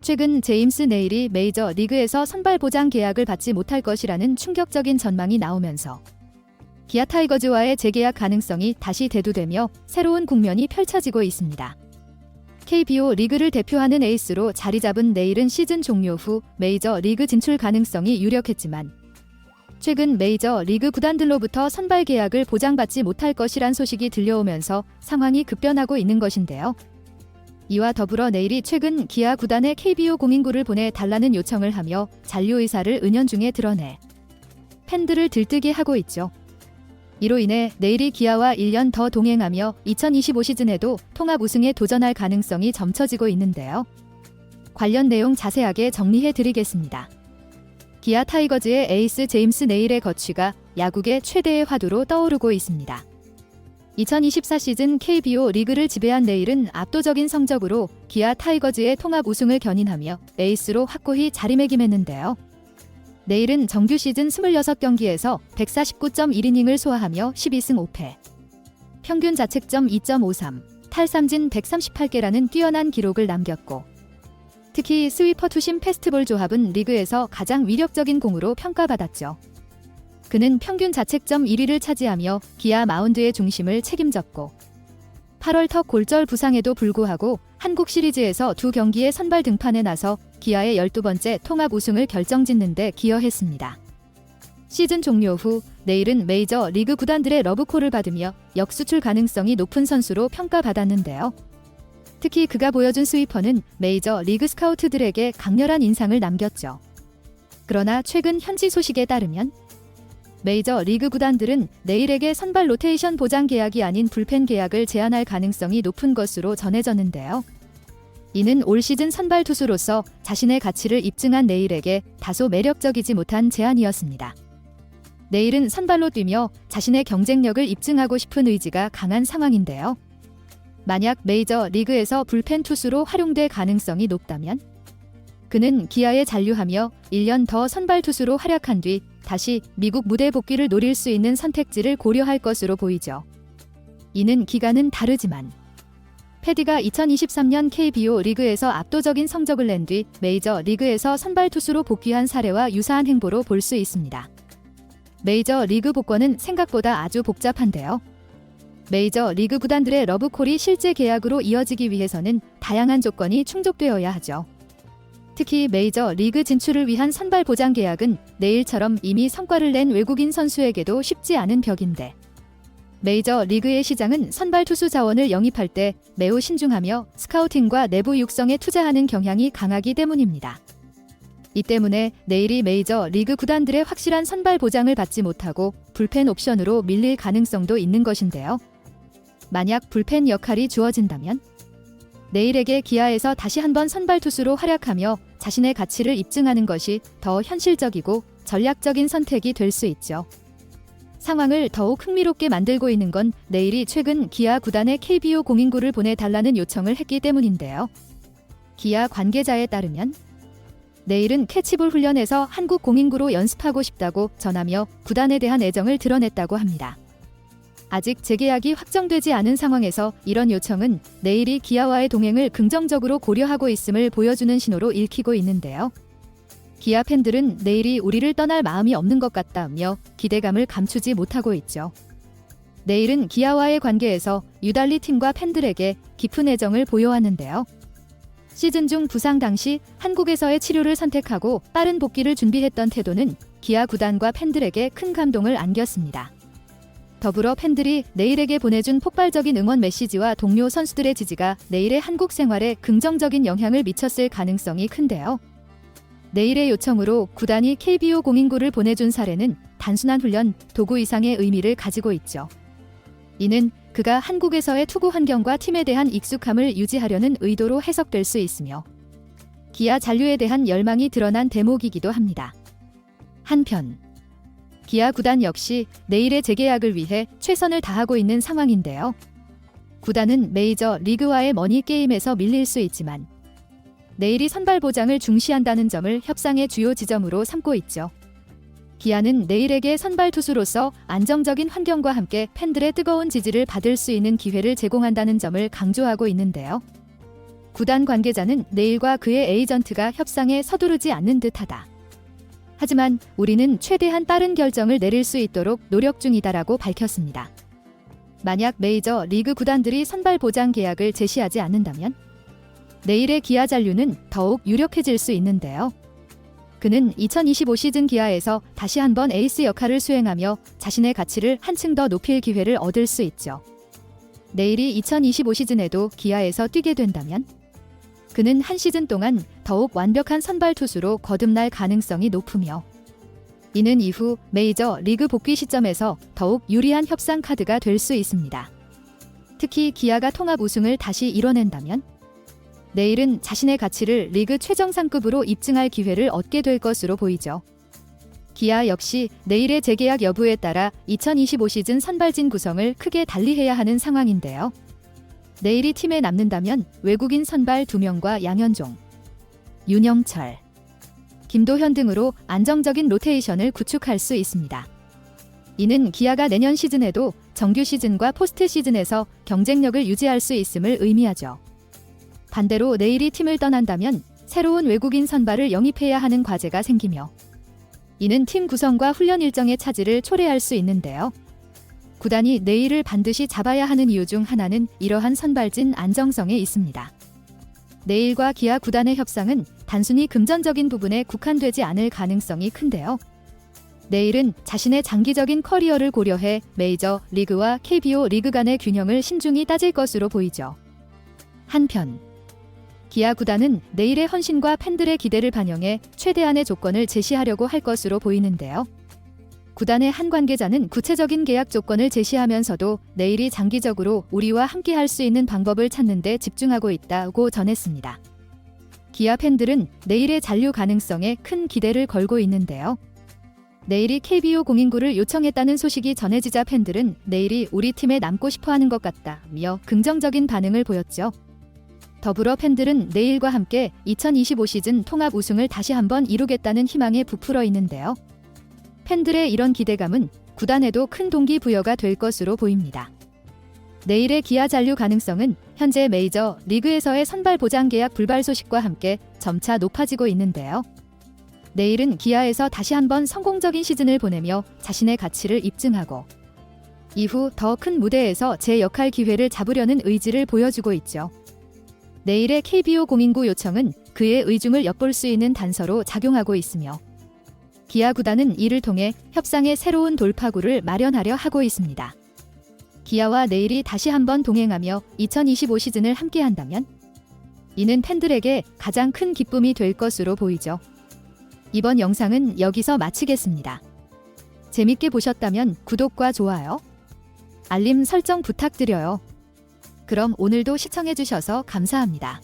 최근 제임스 네일이 메이저 리그에서 선발 보장 계약을 받지 못할 것이라는 충격적인 전망이 나오면서 기아 타이거즈와의 재계약 가능성이 다시 대두되며 새로운 국면이 펼쳐지고 있습니다. KBO 리그를 대표하는 에이스로 자리 잡은 네일은 시즌 종료 후 메이저 리그 진출 가능성이 유력했지만 최근 메이저 리그 구단들로부터 선발 계약을 보장받지 못할 것이란 소식이 들려오면서 상황이 급변하고 있는 것인데요. 이와 더불어 네일이 최근 기아 구단에 KBO 공인구를 보내달라는 요청을 하며 잔류 의사를 은연중에 드러내 팬들을 들뜨게 하고 있죠. 이로 인해 네일이 기아와 1년 더 동행하며 2025 시즌에도 통합 우승에 도전할 가능성이 점쳐지고 있는데요. 관련 내용 자세하게 정리해 드리겠습니다. 기아 타이거즈의 에이스 제임스 네일의 거취가 야구계 최대의 화두로 떠오르고 있습니다. 2024 시즌 KBO 리그를 지배한 네일은 압도적인 성적으로 기아 타이거즈의 통합 우승을 견인하며 에이스로 확고히 자리매김했는데요. 네일은 정규 시즌 26경기에서 149.1이닝을 소화하며 12승 5패, 평균 자책점 2.53, 탈삼진 138개라는 뛰어난 기록을 남겼고 특히 스위퍼 투심 패스트볼 조합은 리그에서 가장 위력적인 공으로 평가받았죠. 그는 평균 자책점 1위를 차지하며 기아 마운드의 중심을 책임졌고 8월 턱 골절 부상에도 불구하고 한국 시리즈에서 2경기의 선발 등판에 나서 기아의 12번째 통합 우승을 결정짓는 데 기여했습니다. 시즌 종료 후 네일은 메이저 리그 구단들의 러브콜을 받으며 역수출 가능성이 높은 선수로 평가받았는데요. 특히 그가 보여준 스위퍼는 메이저 리그 스카우트들에게 강렬한 인상을 남겼죠. 그러나 최근 현지 소식에 따르면 메이저 리그 구단들은 네일에게 선발 로테이션 보장 계약이 아닌 불펜 계약을 제안할 가능성이 높은 것으로 전해졌는데요. 이는 올 시즌 선발 투수로서 자신의 가치를 입증한 네일에게 다소 매력적이지 못한 제안이었습니다. 네일은 선발로 뛰며 자신의 경쟁력을 입증하고 싶은 의지가 강한 상황인데요. 만약 메이저 리그에서 불펜 투수로 활용될 가능성이 높다면 그는 기아에 잔류하며 1년 더 선발 투수로 활약한 뒤 다시 미국 무대 복귀를 노릴 수 있는 선택지를 고려할 것으로 보이죠. 이는 기간은 다르지만 패디가 2023년 KBO 리그에서 압도적인 성적을 낸 뒤 메이저 리그에서 선발 투수로 복귀한 사례와 유사한 행보로 볼 수 있습니다. 메이저 리그 복권은 생각보다 아주 복잡한데요. 메이저 리그 구단들의 러브콜이 실제 계약으로 이어지기 위해서는 다양한 조건이 충족되어야 하죠. 특히 메이저 리그 진출을 위한 선발 보장 계약은 네일처럼 이미 성과를 낸 외국인 선수에게도 쉽지 않은 벽인데 메이저 리그의 시장은 선발 투수 자원을 영입할 때 매우 신중하며 스카우팅과 내부 육성에 투자하는 경향이 강하기 때문입니다. 이 때문에 네일이 메이저 리그 구단들의 확실한 선발 보장을 받지 못하고 불펜 옵션으로 밀릴 가능성도 있는 것인데요. 만약 불펜 역할이 주어진다면 네일에게 기아에서 다시 한번 선발 투수로 활약하며 자신의 가치를 입증하는 것이 더 현실적이고 전략적인 선택이 될 수 있죠. 상황을 더욱 흥미롭게 만들고 있는 건 네일이 최근 기아 구단에 KBO 공인구를 보내달라는 요청을 했기 때문인데요. 기아 관계자에 따르면 네일은 캐치볼 훈련에서 한국 공인구로 연습하고 싶다고 전하며 구단에 대한 애정을 드러냈다고 합니다. 아직 재계약이 확정되지 않은 상황에서 이런 요청은 네일이 기아와의 동행을 긍정적으로 고려하고 있음을 보여주는 신호로 읽히고 있는데요. 기아 팬들은 네일이 우리를 떠날 마음이 없는 것 같다며 기대감을 감추지 못하고 있죠. 네일은 기아와의 관계에서 유달리 팀과 팬들에게 깊은 애정을 보여왔는데요. 시즌 중 부상 당시 한국에서의 치료를 선택하고 빠른 복귀를 준비했던 태도는 기아 구단과 팬들에게 큰 감동을 안겼습니다. 더불어 팬들이 네일에게 보내준 폭발적인 응원 메시지와 동료 선수들의 지지가 네일의 한국 생활에 긍정적인 영향을 미쳤을 가능성이 큰데요. 네일의 요청으로 구단이 KBO 공인구를 보내준 사례는 단순한 훈련, 도구 이상의 의미를 가지고 있죠. 이는 그가 한국에서의 투구 환경과 팀에 대한 익숙함을 유지하려는 의도로 해석될 수 있으며 기아 잔류에 대한 열망이 드러난 대목이기도 합니다. 한편 기아 구단 역시 네일의 재계약을 위해 최선을 다하고 있는 상황인데요. 구단은 메이저 리그와의 머니 게임에서 밀릴 수 있지만 네일이 선발 보장을 중시한다는 점을 협상의 주요 지점으로 삼고 있죠. 기아는 네일에게 선발 투수로서 안정적인 환경과 함께 팬들의 뜨거운 지지를 받을 수 있는 기회를 제공한다는 점을 강조하고 있는데요. 구단 관계자는 내일과 그의 에이전트가 협상에 서두르지 않는 듯하다. 하지만 우리는 최대한 빠른 결정을 내릴 수 있도록 노력 중이다라고 밝혔습니다. 만약 메이저 리그 구단들이 선발 보장 계약을 제시하지 않는다면 내일의 기아 잔류는 더욱 유력해질 수 있는데요. 그는 2025 시즌 기아에서 다시 한번 에이스 역할을 수행하며 자신의 가치를 한층 더 높일 기회를 얻을 수 있죠. 내일이 2025 시즌에도 기아에서 뛰게 된다면 그는 한 시즌 동안 더욱 완벽한 선발 투수로 거듭날 가능성이 높으며 이는 이후 메이저 리그 복귀 시점에서 더욱 유리한 협상 카드가 될 수 있습니다. 특히 기아가 통합 우승을 다시 이뤄낸다면 내일은 자신의 가치를 리그 최정상급으로 입증할 기회를 얻게 될 것으로 보이죠. 기아 역시 내일의 재계약 여부에 따라 2025 시즌 선발진 구성을 크게 달리해야 하는 상황인데요. 내일이 팀에 남는다면 외국인 선발 2명과 양현종, 윤영철, 김도현 등으로 안정적인 로테이션을 구축할 수 있습니다. 이는 기아가 내년 시즌에도 정규 시즌과 포스트 시즌에서 경쟁력을 유지할 수 있음을 의미하죠. 반대로 내일이 팀을 떠난다면 새로운 외국인 선발을 영입해야 하는 과제가 생기며 이는 팀 구성과 훈련 일정의 차질을 초래할 수 있는데요. 구단이 내일을 반드시 잡아야 하는 이유 중 하나는 이러한 선발진 안정성에 있습니다. 내일과 기아 구단의 협상은 단순히 금전적인 부분에 국한되지 않을 가능성이 큰데요. 내일은 자신의 장기적인 커리어를 고려해 메이저 리그와 KBO 리그 간의 균형을 신중히 따질 것으로 보이죠. 한편 기아 구단은 내일의 헌신과 팬들의 기대를 반영해 최대한의 조건을 제시하려고 할 것으로 보이는데요. 구단의 한 관계자는 구체적인 계약 조건을 제시하면서도 내일이 장기적으로 우리와 함께할 수 있는 방법을 찾는 데 집중하고 있다고 전했습니다. 기아 팬들은 내일의 잔류 가능성에 큰 기대를 걸고 있는데요. 내일이 KBO 공인구를 요청했다는 소식이 전해지자 팬들은 내일이 우리 팀에 남고 싶어하는 것 같다며 긍정적인 반응을 보였죠. 더불어 팬들은 내일과 함께 2025 시즌 통합 우승을 다시 한번 이루겠다는 희망에 부풀어 있는데요. 팬들의 이런 기대감은 구단에도 큰 동기부여가 될 것으로 보입니다. 내일의 기아 잔류 가능성은 현재 메이저 리그에서의 선발 보장 계약 불발 소식과 함께 점차 높아지고 있는데요. 내일은 기아에서 다시 한번 성공적인 시즌을 보내며 자신의 가치를 입증하고 이후 더 큰 무대에서 제 역할 기회를 잡으려는 의지를 보여주고 있죠. 내일의 KBO 공인구 요청은 그의 의중을 엿볼 수 있는 단서로 작용하고 있으며 기아 구단은 이를 통해 협상의 새로운 돌파구를 마련하려 하고 있습니다. 기아와 내일이 다시 한번 동행하며 2025 시즌을 함께한다면 이는 팬들에게 가장 큰 기쁨이 될 것으로 보이죠. 이번 영상은 여기서 마치겠습니다. 재밌게 보셨다면 구독과 좋아요, 알림 설정 부탁드려요. 그럼 오늘도 시청해주셔서 감사합니다.